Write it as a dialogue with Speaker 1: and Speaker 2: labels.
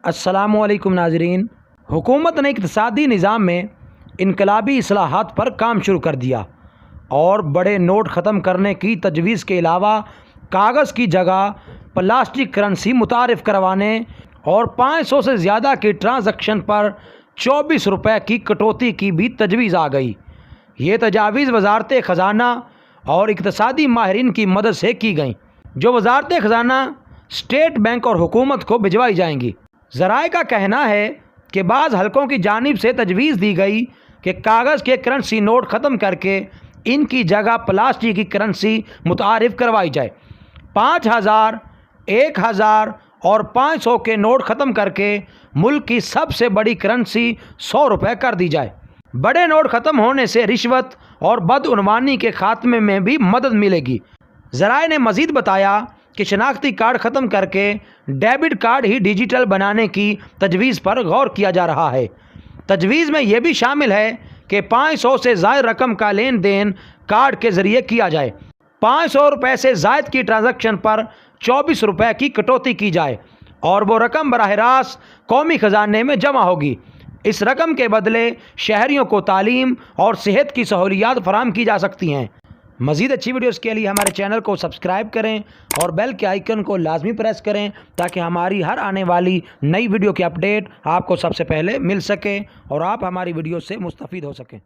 Speaker 1: अस्सलामुअलैकुम नाज़रीन। हुकूमत ने इक़्तिसादी निज़ाम में इनकलाबी इस्लाहात पर काम शुरू कर दिया और बड़े नोट ख़त्म करने की तजवीज़ के अलावा कागज़ की जगह प्लास्टिक करेंसी मुतारिफ़ करवाने और 500 से ज़्यादा की ट्रांजैक्शन पर 24 रुपये की कटौती की भी तजवीज़ आ गई। ये तजावीज़ वज़ारत ख़जाना और इक़्तिसादी माहिरीन की मदद से की गई, जो वज़ारत ख़जाना, स्टेट बैंक और हुकूमत को भिजवाई जाएंगी। ज़राए का कहना है कि बाज़ हलकों की जानिब से तजवीज़ दी गई कि कागज़ के करेंसी नोट ख़त्म करके इनकी जगह प्लास्टिक की करेंसी मुतारिफ़ करवाई जाए। 5000, 1000 और 500 के नोट ख़त्म करके मुल्क की सबसे बड़ी करेंसी 100 रुपये कर दी जाए। बड़े नोट ख़त्म होने से रिश्वत और बदउनवानी के खात्मे में भी मदद मिलेगी। ज़राए ने मज़ीद बताया कि शनाख्ती कार्ड ख़त्म करके डेबिट कार्ड ही डिजिटल बनाने की तजवीज़ पर गौर किया जा रहा है। तजवीज़ में यह भी शामिल है कि 500 से ज़ायद रकम का लेन देन कार्ड के ज़रिए किया जाए। 500 रुपये से ज़ायद की ट्रांजैक्शन पर 24 रुपये की कटौती की जाए और वो रकम बराह रास्त कौमी ख़जाने में जमा होगी। इस रकम के बदले शहरियों को तालीम और सेहत की सहूलियात फराहम की जा सकती हैं। मज़ीद अच्छी वीडियोज़ के लिए हमारे चैनल को सब्सक्राइब करें और बेल के आइकन को लाजमी प्रेस करें ताकि हमारी हर आने वाली नई वीडियो की अपडेट आपको सबसे पहले मिल सके और आप हमारी वीडियो से मुस्तफ़ीद हो सकें।